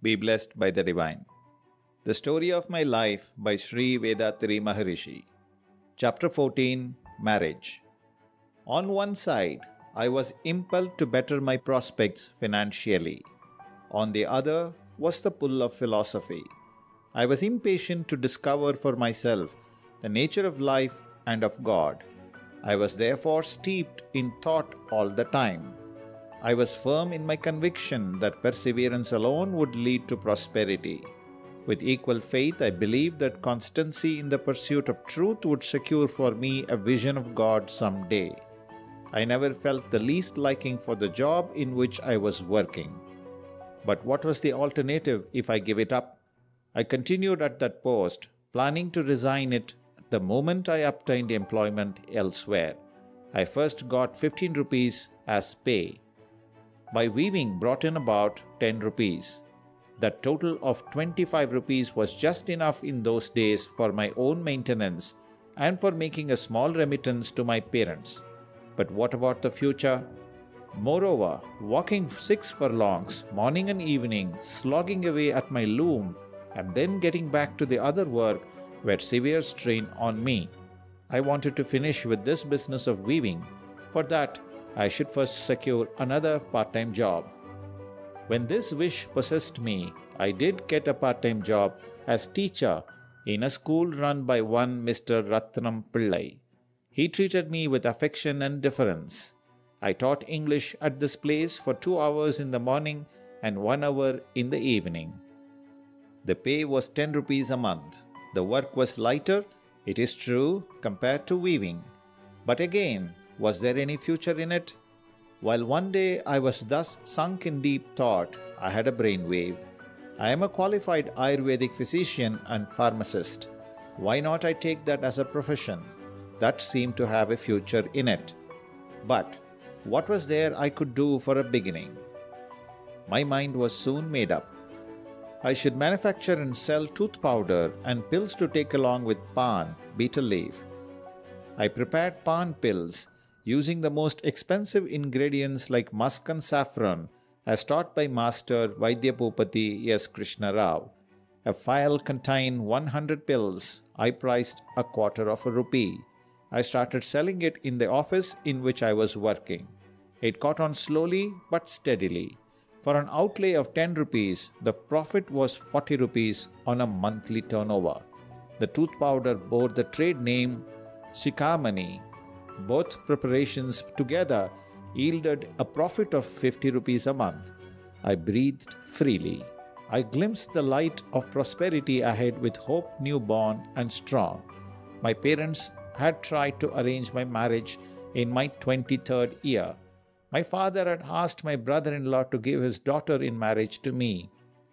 Be blessed by the divine. The Story of My Life by Sri Vethathiri Maharishi. Chapter 14, Marriage. On one side, I was impelled to better my prospects financially. On the other was the pull of philosophy. I was impatient to discover for myself the nature of life and of God. I was therefore steeped in thought all the time. I was firm in my conviction that perseverance alone would lead to prosperity. With equal faith, I believed that constancy in the pursuit of truth would secure for me a vision of God some day. I never felt the least liking for the job in which I was working. But what was the alternative if I gave it up? I continued at that post, planning to resign it the moment I obtained employment elsewhere. I first got 15 rupees as pay. My weaving brought in about 10 rupees. The total of 25 rupees was just enough in those days for my own maintenance and for making a small remittance to my parents. But what about the future? Moreover, walking 6 furlongs, morning and evening, slogging away at my loom, and then getting back to the other work were severe strain on me. I wanted to finish with this business of weaving. For that, I should first secure another part-time job. When this wish possessed me, I did get a part-time job as teacher in a school run by one Mr. Ratnam Pillai. He treated me with affection and deference. I taught English at this place for 2 hours in the morning and 1 hour in the evening. The pay was 10 rupees a month. The work was lighter, it is true, compared to weaving. But again, was there any future in it? While one day I was thus sunk in deep thought, I had a brainwave. I am a qualified Ayurvedic physician and pharmacist. Why not I take that as a profession? That seemed to have a future in it. But what was there I could do for a beginning? My mind was soon made up. I should manufacture and sell tooth powder and pills to take along with pan, betel leaf. I prepared pan pills using the most expensive ingredients like musk and saffron, as taught by Master Vaidyabhupati S. Krishna Rao. A phial contained 100 pills. I priced a quarter of a rupee. I started selling it in the office in which I was working. It caught on slowly but steadily. For an outlay of 10 rupees, the profit was 40 rupees on a monthly turnover. The tooth powder bore the trade name Shikamani. Both preparations together yielded a profit of 50 rupees a month. I breathed freely. I glimpsed the light of prosperity ahead with hope newborn and strong. My parents had tried to arrange my marriage in my 23rd year. My father had asked my brother-in-law to give his daughter in marriage to me,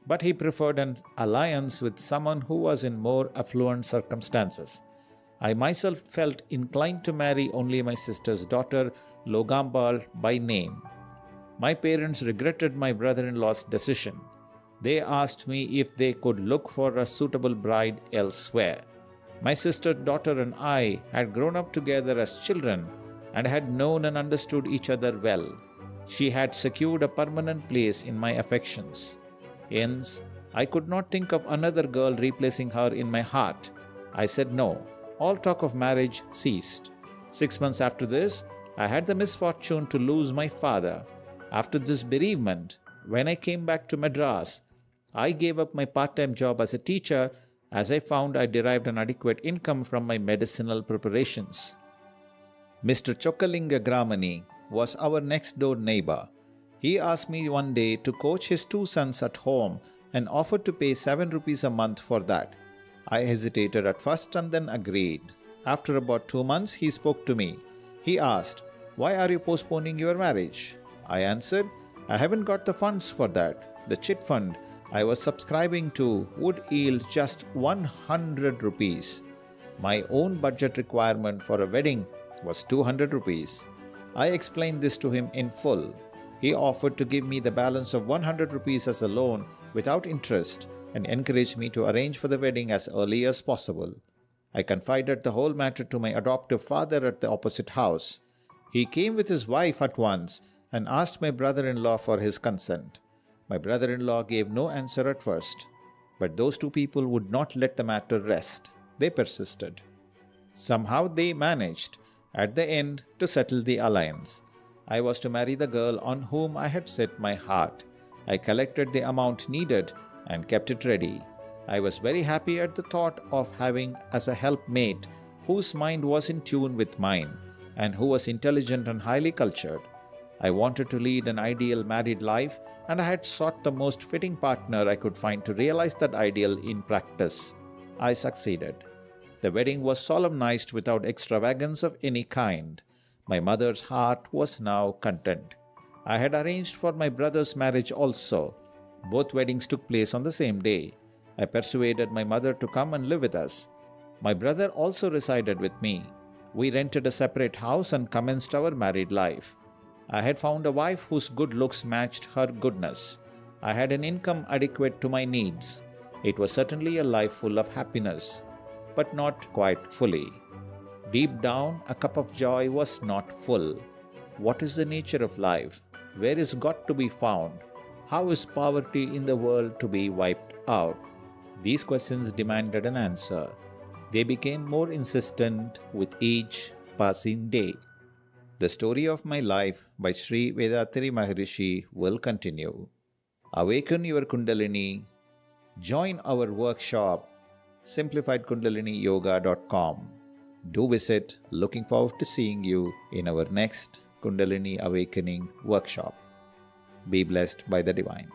but he preferred an alliance with someone who was in more affluent circumstances. I myself felt inclined to marry only my sister's daughter, Logambal by name. My parents regretted my brother-in-law's decision. They asked me if they could look for a suitable bride elsewhere. My sister's daughter and I had grown up together as children and had known and understood each other well. She had secured a permanent place in my affections. Hence, I could not think of another girl replacing her in my heart. I said no. All talk of marriage ceased. 6 months after this, I had the misfortune to lose my father. After this bereavement, when I came back to Madras, I gave up my part-time job as a teacher as I found I derived an adequate income from my medicinal preparations. Mr. Chokkalinga Gramani was our next-door neighbor. He asked me one day to coach his 2 sons at home and offered to pay 7 rupees a month for that. I hesitated at first and then agreed. After about 2 months, he spoke to me. He asked, "Why are you postponing your marriage?" I answered, "I haven't got the funds for that. The chit fund I was subscribing to would yield just 100 rupees. My own budget requirement for a wedding was 200 rupees. I explained this to him in full. He offered to give me the balance of 100 rupees as a loan without interest and encouraged me to arrange for the wedding as early as possible. I confided the whole matter to my adoptive father at the opposite house. He came with his wife at once and asked my brother-in-law for his consent. My brother-in-law gave no answer at first, but those two people would not let the matter rest. They persisted. Somehow they managed, at the end, to settle the alliance. I was to marry the girl on whom I had set my heart. I collected the amount needed and kept it ready. I was very happy at the thought of having as a helpmate whose mind was in tune with mine and who was intelligent and highly cultured. I wanted to lead an ideal married life, and I had sought the most fitting partner I could find to realize that ideal in practice. I succeeded. The wedding was solemnized without extravagance of any kind. My mother's heart was now content. I had arranged for my brother's marriage also. Both weddings took place on the same day. I persuaded my mother to come and live with us. My brother also resided with me. We rented a separate house and commenced our married life. I had found a wife whose good looks matched her goodness. I had an income adequate to my needs. It was certainly a life full of happiness, but not quite fully. Deep down, a cup of joy was not full. What is the nature of life? Where is God to be found? How is poverty in the world to be wiped out? These questions demanded an answer. They became more insistent with each passing day. The story of my life by Sri Vethathiri Maharishi will continue. Awaken your Kundalini. Join our workshop, simplifiedkundaliniyoga.com. Do visit. Looking forward to seeing you in our next Kundalini Awakening workshop. Be blessed by the Divine.